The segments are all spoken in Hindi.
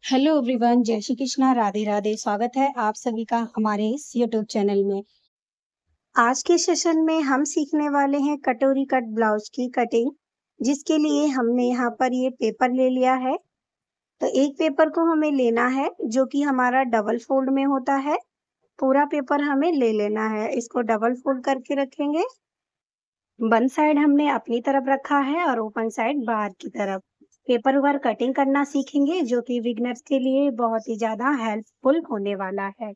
हेलो एवरीवन, जय श्री कृष्णा, राधे राधे। स्वागत है आप सभी का हमारे इस यूट्यूब चैनल में। आज के सेशन में हम सीखने वाले हैं कटोरी कट ब्लाउज की कटिंग, जिसके लिए हमने यहाँ पर ये पेपर ले लिया है। तो एक पेपर को हमें लेना है जो कि हमारा डबल फोल्ड में होता है। पूरा पेपर हमें ले लेना है, इसको डबल फोल्ड करके रखेंगे। वन साइड हमने अपनी तरफ रखा है और ओपन साइड बाहर की तरफ। पेपर पर कटिंग करना सीखेंगे जो कि बिगनर्स के लिए बहुत ही ज्यादा हेल्पफुल होने वाला है।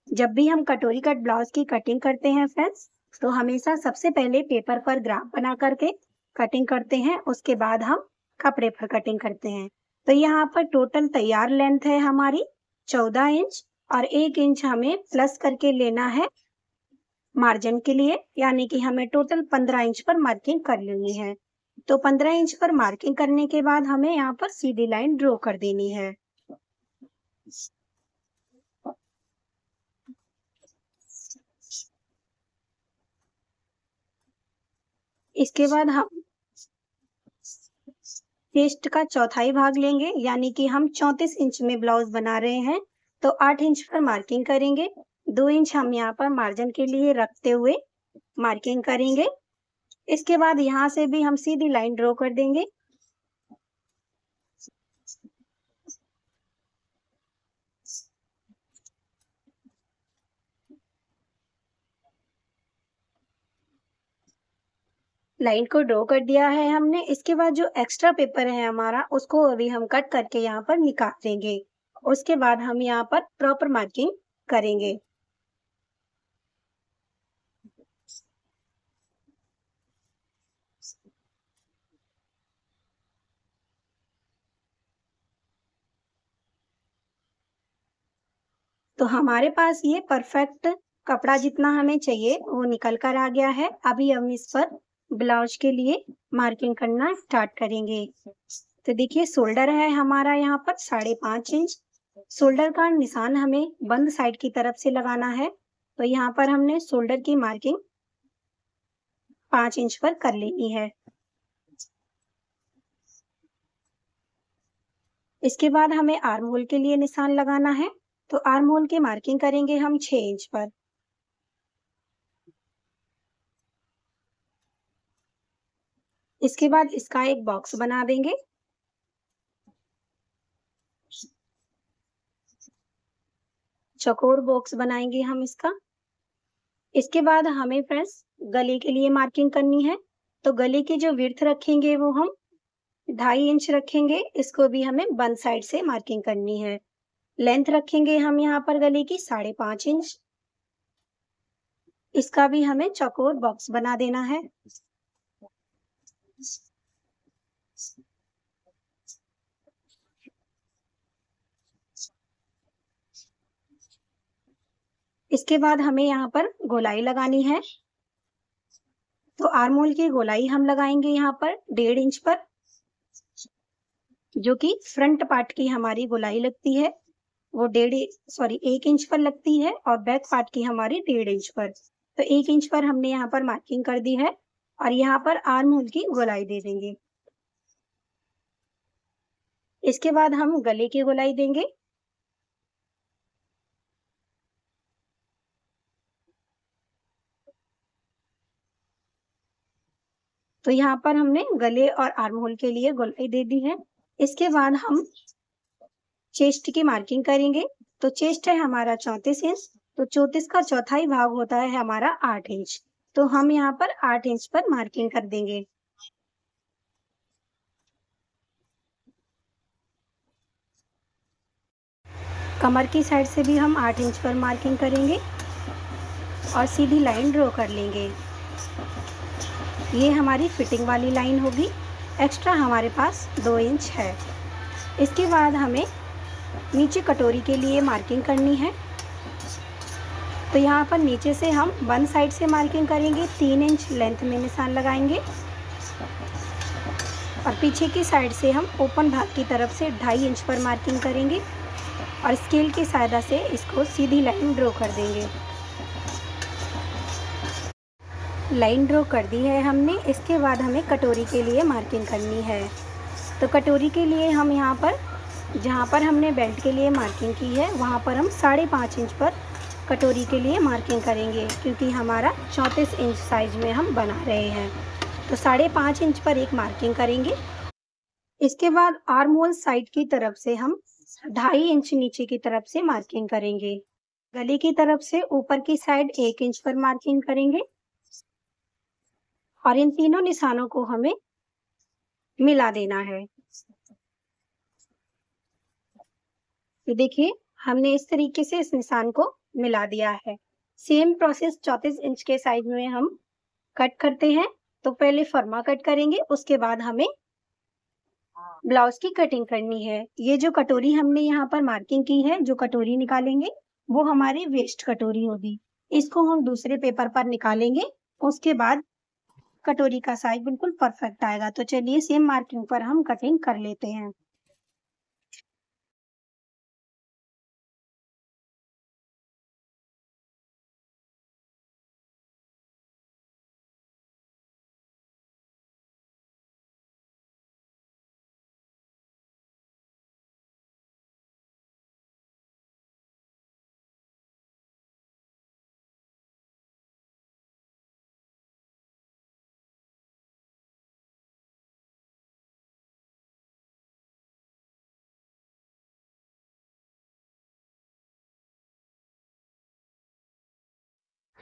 जब भी हम कटोरी कट ब्लाउज की कटिंग करते हैं फ्रेंड्स, तो हमेशा सबसे पहले पेपर पर ग्राफ बना करके कटिंग करते हैं, उसके बाद हम कपड़े पर कटिंग करते हैं। तो यहाँ पर टोटल तैयार लेंथ है हमारी 14 इंच और 1 इंच हमें प्लस करके लेना है मार्जिन के लिए, यानी कि हमें टोटल 15 इंच पर मार्किंग कर लेनी है। तो 15 इंच पर मार्किंग करने के बाद हमें यहाँ पर सीधी लाइन ड्रॉ कर देनी है। इसके बाद हम चेस्ट का चौथाई भाग लेंगे, यानी कि हम 34 इंच में ब्लाउज बना रहे हैं, तो 8 इंच पर मार्किंग करेंगे। 2 इंच हम यहाँ पर मार्जिन के लिए रखते हुए मार्किंग करेंगे। इसके बाद यहाँ से भी हम सीधी लाइन ड्रॉ कर देंगे। लाइन को ड्रॉ कर दिया है हमने। इसके बाद जो एक्स्ट्रा पेपर है हमारा, उसको अभी हम कट करके यहाँ पर निकाल देंगे। उसके बाद हम यहाँ पर प्रॉपर मार्किंग करेंगे। तो हमारे पास ये परफेक्ट कपड़ा जितना हमें चाहिए वो निकल कर आ गया है। अभी हम इस पर ब्लाउज के लिए मार्किंग करना स्टार्ट करेंगे। तो देखिए, शोल्डर है हमारा यहाँ पर 5.5 इंच। शोल्डर का निशान हमें बंद साइड की तरफ से लगाना है। तो यहाँ पर हमने शोल्डर की मार्किंग 5 इंच पर कर लेनी है। इसके बाद हमें आर्म होल के लिए निशान लगाना है। तो आर्म होल की मार्किंग करेंगे हम 6 इंच पर। इसके बाद इसका एक बॉक्स बना देंगे। चौकोर बॉक्स बनाएंगे हम इसका। इसके बाद हमें फ्रेंड्स गले के लिए मार्किंग करनी है। तो गले की जो विड्थ रखेंगे वो हम 2.5 इंच रखेंगे। इसको भी हमें वन साइड से मार्किंग करनी है। लेंथ रखेंगे हम यहाँ पर गले की 5.5 इंच। इसका भी हमें चौकोर बॉक्स बना देना है। इसके बाद हमें यहाँ पर गोलाई लगानी है। तो आर्म होल की गोलाई हम लगाएंगे यहाँ पर 1.5 इंच पर, जो कि फ्रंट पार्ट की हमारी गोलाई लगती है वो 1 इंच पर लगती है और बैक पार्ट की हमारी 1.5 इंच पर। तो 1 इंच पर हमने यहाँ पर मार्किंग कर दी है और यहाँ पर आर्म होल की गोलाई दे देंगे। इसके बाद हम गले की गोलाई देंगे। तो यहाँ पर हमने गले और आर्म होल के लिए गोलाई दे दी है। इसके बाद हम चेस्ट की मार्किंग करेंगे। तो चेस्ट है हमारा 34 इंच। तो 34 का चौथाई भाग होता है हमारा 8 इंच। तो हम यहाँ पर 8 इंच पर मार्किंग कर देंगे। कमर की साइड से भी हम 8 इंच पर मार्किंग करेंगे और सीधी लाइन ड्रॉ कर लेंगे। ये हमारी फिटिंग वाली लाइन होगी। एक्स्ट्रा हमारे पास 2 इंच है। इसके बाद हमें नीचे कटोरी के लिए मार्किंग करनी है। तो यहाँ पर नीचे से हम वन साइड से मार्किंग करेंगे, 3 इंच लेंथ में निशान लगाएंगे और पीछे की साइड से हम ओपन भाग की तरफ से 2.5 इंच पर मार्किंग करेंगे और स्केल की सहायता से इसको सीधी लाइन ड्रॉ कर देंगे। लाइन ड्रॉ कर दी है हमने। इसके बाद हमें कटोरी के लिए मार्किंग करनी है। तो कटोरी के लिए हम यहाँ पर जहाँ पर हमने बेल्ट के लिए मार्किंग की है वहाँ पर हम 5.5 इंच पर कटोरी के लिए मार्किंग करेंगे, क्योंकि हमारा 34 इंच साइज में हम बना रहे हैं। तो 5.5 इंच पर एक मार्किंग करेंगे। इसके बाद आर्म होल साइड की तरफ से हम 2.5 इंच नीचे की तरफ से मार्किंग करेंगे। गले की तरफ से ऊपर की साइड 1 इंच पर मार्किंग करेंगे और इन तीनों निशानों को हमें मिला देना है। तो देखिए हमने इस तरीके से इस निशान को मिला दिया है। सेम प्रोसेस 34 इंच के साइज में हम कट करते हैं। तो पहले फर्मा कट करेंगे, उसके बाद हमें ब्लाउज की कटिंग करनी है। ये जो कटोरी हमने यहाँ पर मार्किंग की है, जो कटोरी निकालेंगे वो हमारी वेस्ट कटोरी होगी। इसको हम दूसरे पेपर पर निकालेंगे, उसके बाद कटोरी का साइज बिल्कुल परफेक्ट आएगा। तो चलिए सेम मार्किंग पर हम कटिंग कर लेते हैं।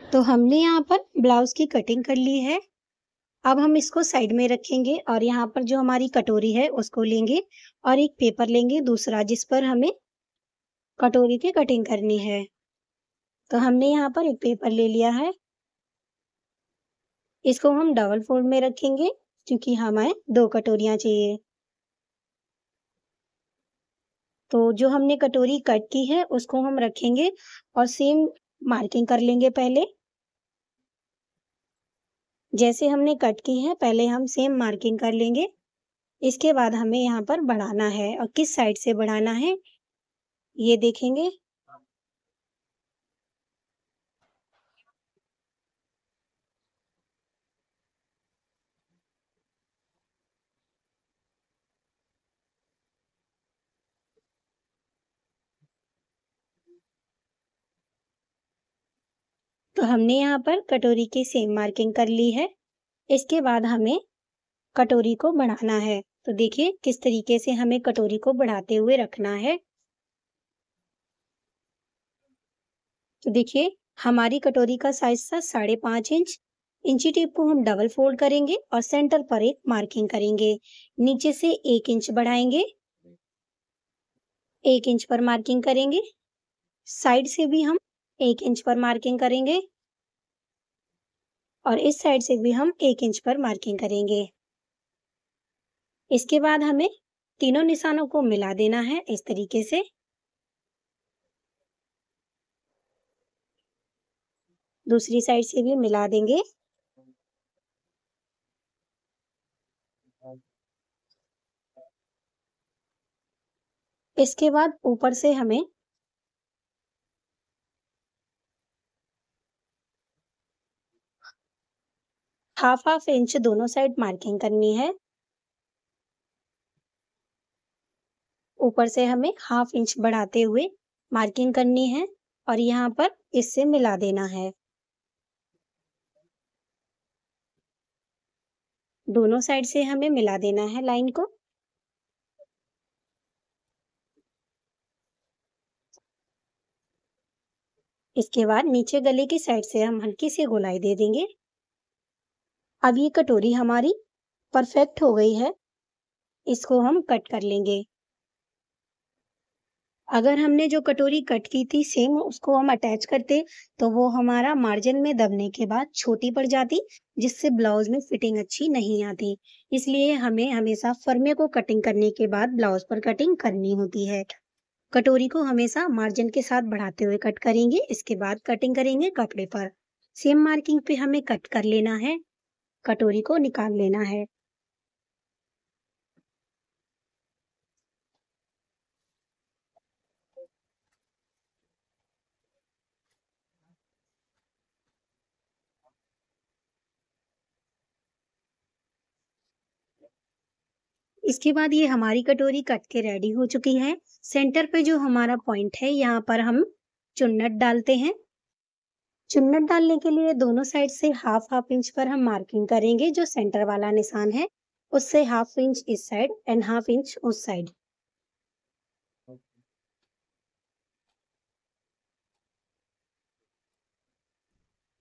तो हमने यहाँ पर ब्लाउज की कटिंग कर ली है। अब हम इसको साइड में रखेंगे और यहाँ पर जो हमारी कटोरी है उसको लेंगे और एक पेपर लेंगे दूसरा, जिस पर हमें कटोरी की कटिंग करनी है। तो हमने यहाँ पर एक पेपर ले लिया है। इसको हम डबल फोल्ड में रखेंगे, क्योंकि हमें 2 कटोरियाँ चाहिए। तो जो हमने कटोरी कट की है उसको हम रखेंगे और सेम मार्किंग कर लेंगे पहले। जैसे हमने कट की है पहले हम सेम मार्किंग कर लेंगे। इसके बाद हमें यहाँ पर बढ़ाना है और किस साइड से बढ़ाना है ये देखेंगे। तो हमने यहाँ पर कटोरी की सेम मार्किंग कर ली है। इसके बाद हमें कटोरी को बढ़ाना है। तो देखिए किस तरीके से हमें कटोरी को बढ़ाते हुए रखना है। तो देखिए हमारी कटोरी का साइज था 5.5 इंच। इंची टेप को हम डबल फोल्ड करेंगे और सेंटर पर एक मार्किंग करेंगे। नीचे से 1 इंच बढ़ाएंगे, 1 इंच पर मार्किंग करेंगे। साइड से भी हम 1 इंच पर मार्किंग करेंगे और इस साइड से भी हम 1 इंच पर मार्किंग करेंगे। इसके बाद हमें तीनों निशानों को मिला देना है इस तरीके से। दूसरी साइड से भी मिला देंगे। इसके बाद ऊपर से हमें हाफ इंच दोनों साइड मार्किंग करनी है। ऊपर से हमें हाफ इंच बढ़ाते हुए मार्किंग करनी है और यहाँ पर इससे मिला देना है। दोनों साइड से हमें मिला देना है लाइन को। इसके बाद नीचे गले की साइड से हम हल्की सी गोलाई दे देंगे। अब ये कटोरी हमारी परफेक्ट हो गई है। इसको हम कट कर लेंगे। अगर हमने जो कटोरी कट की थी सेम उसको हम अटैच करते तो वो हमारा मार्जिन में दबने के बाद छोटी पड़ जाती, जिससे ब्लाउज में फिटिंग अच्छी नहीं आती। इसलिए हमें हमेशा फर्मे को कटिंग करने के बाद ब्लाउज पर कटिंग करनी होती है। कटोरी को हमेशा मार्जिन के साथ बढ़ाते हुए कट करेंगे। इसके बाद कटिंग करेंगे कपड़े पर। सेम मार्किंग पे हमें कट कर लेना है, कटोरी को निकाल लेना है। इसके बाद ये हमारी कटोरी कट के रेडी हो चुकी है। सेंटर पे जो हमारा पॉइंट है, यहाँ पर हम चुन्नट डालते हैं। चुन्नट डालने के लिए दोनों साइड से हाफ हाफ इंच पर हम मार्किंग करेंगे। जो सेंटर वाला निशान है उससे हाफ इंच इस साइड एंड हाफ इंच उस साइड।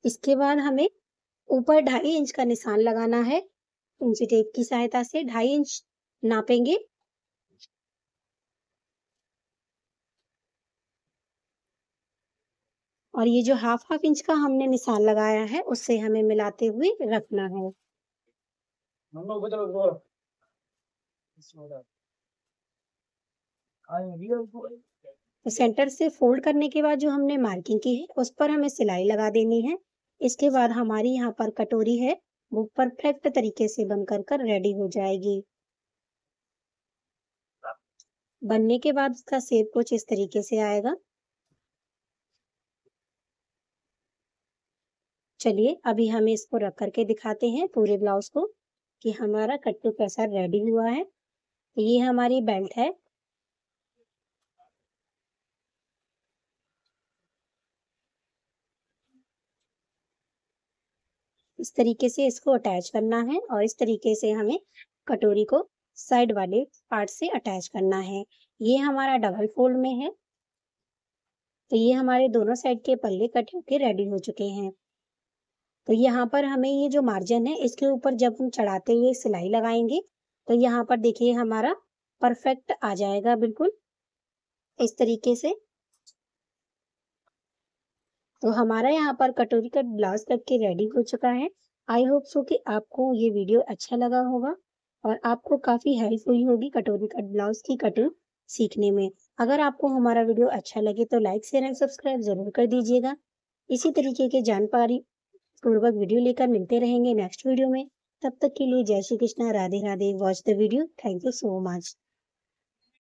इसके बाद हमें ऊपर 2.5 इंच का निशान लगाना है। इंची टेप की सहायता से 2.5 इंच नापेंगे। और ये जो हाफ हाफ इंच का हमने निशान लगाया है उससे हमें मिलाते हुए रखना है। तो सेंटर से फोल्ड करने के बाद जो हमने मार्किंग की है उस पर हमें सिलाई लगा देनी है। इसके बाद हमारी यहाँ पर कटोरी है वो परफेक्ट तरीके से बनकर रेडी हो जाएगी। बनने के बाद उसका शेप कुछ इस तरीके से आएगा। चलिए अभी हम इसको रख करके दिखाते हैं पूरे ब्लाउज को कि हमारा कट्टू कैसा रेडी हुआ है। ये हमारी बेल्ट है। इस तरीके से इसको अटैच करना है और इस तरीके से हमें कटोरी को साइड वाले पार्ट से अटैच करना है। ये हमारा डबल फोल्ड में है। तो ये हमारे दोनों साइड के पल्ले कट होके रेडी हो चुके हैं। तो यहाँ पर हमें ये जो मार्जिन है इसके ऊपर जब हम चढ़ाते हुए सिलाई लगाएंगे तो यहाँ पर देखिए हमारा परफेक्ट आ जाएगा बिल्कुल इस तरीके से। तो हमारा यहाँ पर कटोरी कट ब्लाउज कट के रेडी हो चुका है। आई होप सो कि आपको ये वीडियो अच्छा लगा होगा और आपको काफी हेल्प हुई होगी कटोरी कट ब्लाउज की कटिंग सीखने में। अगर आपको हमारा वीडियो अच्छा लगे तो लाइक शेयर एंड सब्सक्राइब जरूर कर दीजिएगा। इसी तरीके के जानकारी पूर्वक वीडियो लेकर मिलते रहेंगे नेक्स्ट वीडियो में। तब तक के लिए जय Shri Krishna, Radhe Radhe. Watch the video. Thank you so much.